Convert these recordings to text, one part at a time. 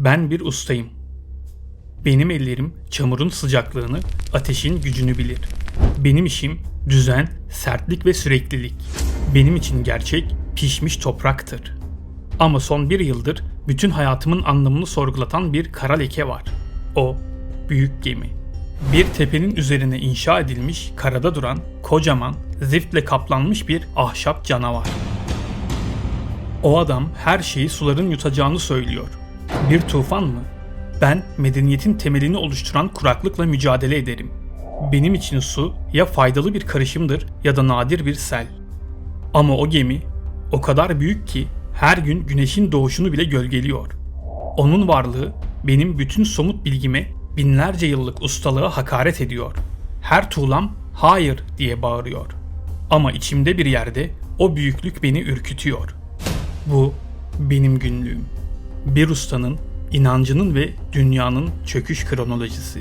Ben bir ustayım. Benim ellerim çamurun sıcaklığını, ateşin gücünü bilir. Benim işim düzen, sertlik ve süreklilik. Benim için gerçek pişmiş topraktır. Ama son bir yıldır bütün hayatımın anlamını sorgulatan bir kara leke var. O büyük gemi. Bir tepenin üzerine inşa edilmiş, karada duran, kocaman, ziftle kaplanmış bir ahşap canavar. O adam her şeyi suların yutacağını söylüyor. Bir tufan mı? Ben medeniyetin temelini oluşturan kuraklıkla mücadele ederim. Benim için su ya faydalı bir karışımdır ya da nadir bir sel. Ama o gemi o kadar büyük ki her gün güneşin doğuşunu bile gölgeliyor. Onun varlığı benim bütün somut bilgime, binlerce yıllık ustalığa hakaret ediyor. Her tuğlam hayır diye bağırıyor. Ama içimde bir yerde o büyüklük beni ürkütüyor. Bu benim günlüğüm. Bir ustanın, inancının ve dünyanın çöküş kronolojisi.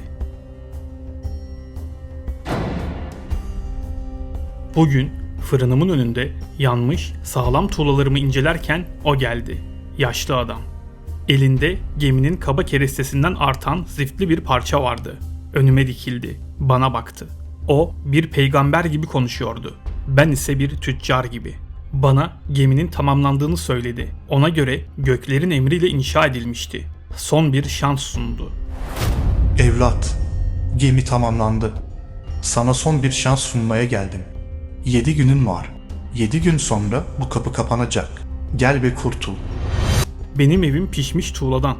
Bugün fırınımın önünde yanmış sağlam tuğlalarımı incelerken o geldi. Yaşlı adam. Elinde geminin kaba kerestesinden artan ziftli bir parça vardı. Önüme dikildi. Bana baktı. O bir peygamber gibi konuşuyordu. Ben ise bir tüccar gibi. Bana geminin tamamlandığını söyledi. Ona göre göklerin emriyle inşa edilmişti. Son bir şans sundu. Evlat, gemi tamamlandı. Sana son bir şans sunmaya geldim. 7 günün var. 7 gün sonra bu kapı kapanacak. Gel ve kurtul. Benim evim pişmiş tuğladan.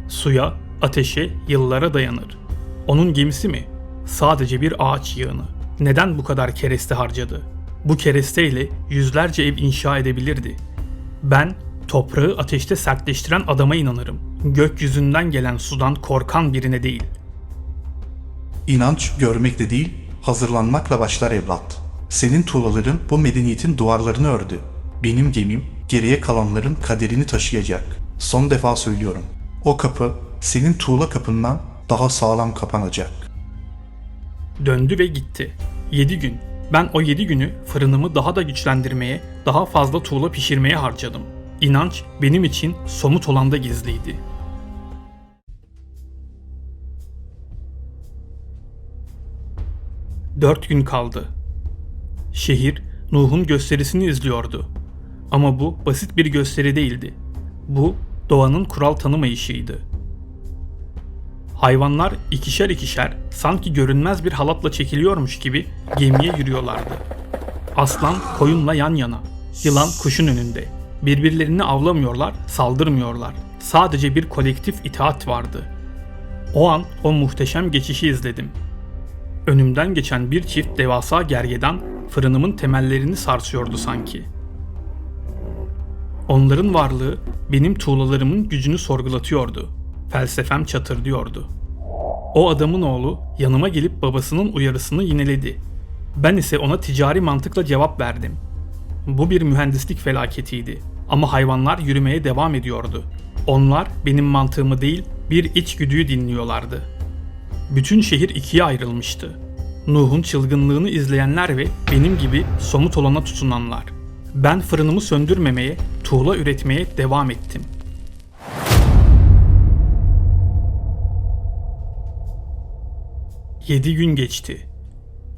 Suya, ateşe, yıllara dayanır. Onun gemisi mi? Sadece bir ağaç yığını. Neden bu kadar kereste harcadı? Bu keresteyle yüzlerce ev inşa edebilirdi. Ben toprağı ateşte sertleştiren adama inanırım. Gökyüzünden gelen sudan korkan birine değil. İnanç görmekle değil, hazırlanmakla başlar evlat. Senin tuğlaların bu medeniyetin duvarlarını ördü. Benim gemim geriye kalanların kaderini taşıyacak. Son defa söylüyorum. O kapı senin tuğla kapından daha sağlam kapanacak. Döndü ve gitti. 7 gün. Ben o 7 günü fırınımı daha da güçlendirmeye, daha fazla tuğla pişirmeye harcadım. İnanç benim için somut olanda gizliydi. Dört gün kaldı. Şehir Nuh'un gösterisini izliyordu. Ama bu basit bir gösteri değildi. Bu doğanın kural tanımayışıydı. Hayvanlar ikişer ikişer sanki görünmez bir halatla çekiliyormuş gibi gemiye yürüyorlardı. Aslan koyunla yan yana, yılan kuşun önünde. Birbirlerini avlamıyorlar, saldırmıyorlar. Sadece bir kolektif itaat vardı. O an o muhteşem geçişi izledim. Önümden geçen bir çift devasa gergedan fırınımın temellerini sarsıyordu sanki. Onların varlığı benim tuğlalarımın gücünü sorgulatıyordu. Felsefem çatırdıyordu. O adamın oğlu yanıma gelip babasının uyarısını yineledi. Ben ise ona ticari mantıkla cevap verdim. Bu bir mühendislik felaketiydi. Ama hayvanlar yürümeye devam ediyordu. Onlar benim mantığımı değil, bir içgüdüyü dinliyorlardı. Bütün şehir ikiye ayrılmıştı. Nuh'un çılgınlığını izleyenler ve benim gibi somut olana tutunanlar. Ben fırınımı söndürmemeye, tuğla üretmeye devam ettim. Yedi gün geçti.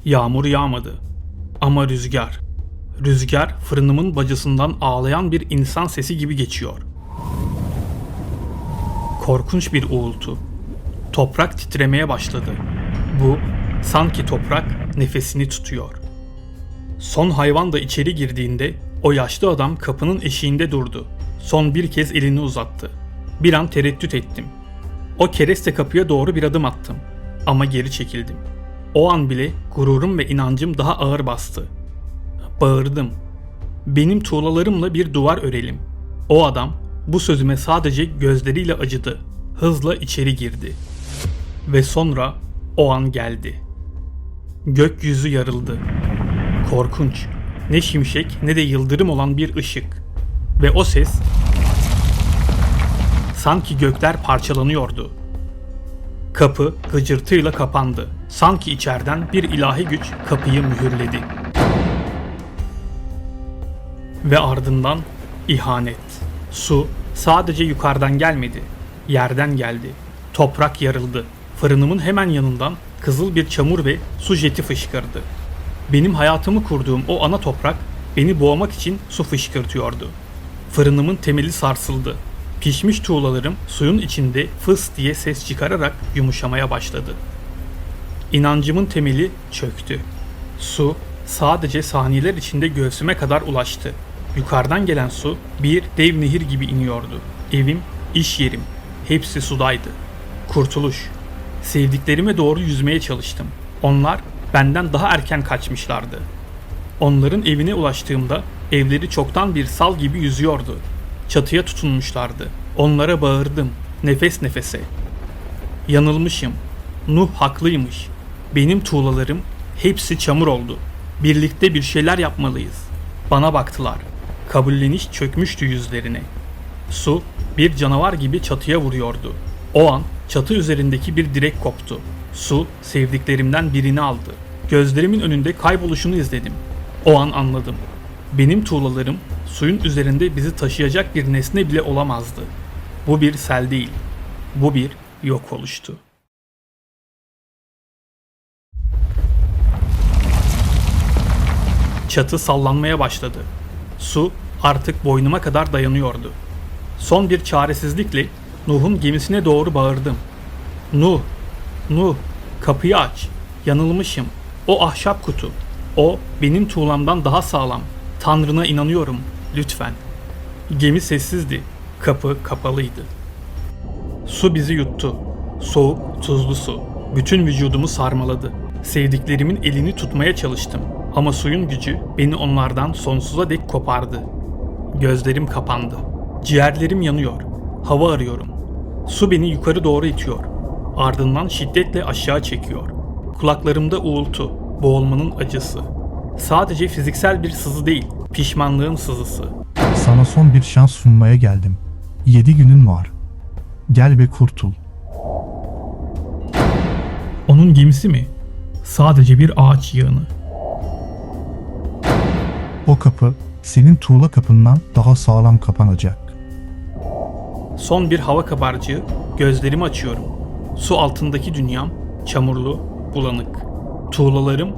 Yağmur yağmadı. Ama rüzgar. Rüzgar fırınımın bacasından ağlayan bir insan sesi gibi geçiyor. Korkunç bir uğultu. Toprak titremeye başladı. Bu sanki toprak nefesini tutuyor. Son hayvan da içeri girdiğinde o yaşlı adam kapının eşiğinde durdu. Son bir kez elini uzattı. Bir an tereddüt ettim. O kereste kapıya doğru bir adım attım. Ama geri çekildim. O an bile gururum ve inancım daha ağır bastı. Bağırdım. Benim tuğlalarımla bir duvar örelim. O adam bu sözüme sadece gözleriyle acıdı. Hızla içeri girdi. Ve sonra o an geldi. Gökyüzü yarıldı. Korkunç, ne şimşek ne de yıldırım olan bir ışık. Ve o ses sanki gökler parçalanıyordu. Kapı gıcırtıyla kapandı. Sanki içeriden bir ilahi güç kapıyı mühürledi. Ve ardından ihanet. Su sadece yukarıdan gelmedi. yerden geldi. Toprak yarıldı. Fırınımın hemen yanından kızıl bir çamur ve su jeti fışkırdı. Benim hayatımı kurduğum o ana toprak beni boğmak için su fışkırtıyordu. Fırınımın temeli sarsıldı. Pişmiş tuğlalarım suyun içinde fıs diye ses çıkararak yumuşamaya başladı. İnancımın temeli çöktü. Su sadece saniyeler içinde göğsüme kadar ulaştı. Yukarıdan gelen su bir dev nehir gibi iniyordu. Evim, iş yerim, hepsi sudaydı. Kurtuluş. Sevdiklerime doğru yüzmeye çalıştım. Onlar benden daha erken kaçmışlardı. Onların evine ulaştığımda evleri çoktan bir sal gibi yüzüyordu. Çatıya tutunmuşlardı. Onlara bağırdım, nefes nefese. Yanılmışım. Nuh haklıymış. Benim tuğlalarım hepsi çamur oldu. Birlikte bir şeyler yapmalıyız. Bana baktılar. Kabulleniş çökmüştü yüzlerine. Su bir canavar gibi çatıya vuruyordu. O an çatı üzerindeki bir direk koptu. Su sevdiklerimden birini aldı. Gözlerimin önünde kayboluşunu izledim. O an anladım. Benim tuğlalarım suyun üzerinde bizi taşıyacak bir nesne bile olamazdı. Bu bir sel değil. Bu bir yok oluştu. Çatı sallanmaya başladı. Su artık boynuma kadar dayanıyordu. Son bir çaresizlikle Nuh'un gemisine doğru bağırdım. Nuh, Nuh, kapıyı aç. Yanılmışım. O ahşap kutu. O benim tuğlamdan daha sağlam. Tanrına inanıyorum. Lütfen. Gemi sessizdi. Kapı kapalıydı. Su bizi yuttu. Soğuk, tuzlu su. Bütün vücudumu sarmaladı. Sevdiklerimin elini tutmaya çalıştım. Ama suyun gücü beni onlardan sonsuza dek kopardı. Gözlerim kapandı. Ciğerlerim yanıyor. Hava arıyorum. Su beni yukarı doğru itiyor. Ardından şiddetle aşağı çekiyor. Kulaklarımda uğultu, boğulmanın acısı. Sadece fiziksel bir sızı değil, pişmanlığın sızısı. Sana son bir şans sunmaya geldim. 7 günün var. Gel ve kurtul. Onun gemisi mi? Sadece bir ağaç yığını. O kapı senin tuğla kapından daha sağlam kapanacak. Son bir hava kabarcığı, gözlerimi açıyorum. Su altındaki dünyam, çamurlu, bulanık. Tuğlalarım,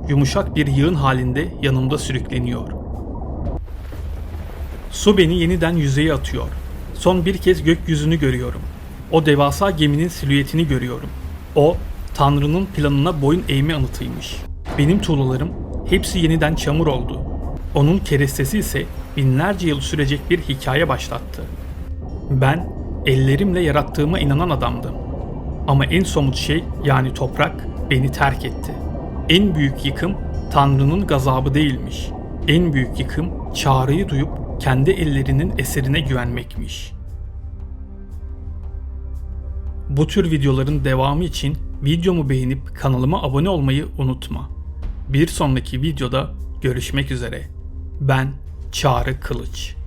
yumuşak bir yığın halinde yanımda sürükleniyor. Su beni yeniden yüzeye atıyor. Son bir kez gökyüzünü görüyorum. O devasa geminin silüetini görüyorum. O, Tanrı'nın planına boyun eğme anıtıymış. Benim tuğlalarım hepsi yeniden çamur oldu. Onun kerestesi ise binlerce yıl sürecek bir hikaye başlattı. Ben ellerimle yarattığıma inanan adamdım. Ama en somut şey yani toprak beni terk etti. En büyük yıkım Tanrı'nın gazabı değilmiş. En büyük yıkım çağrıyı duyup kendi ellerinin eserine güvenmekmiş. Bu tür videoların devamı için videomu beğenip kanalıma abone olmayı unutma. Bir sonraki videoda görüşmek üzere. Ben Çağrı Kılıç.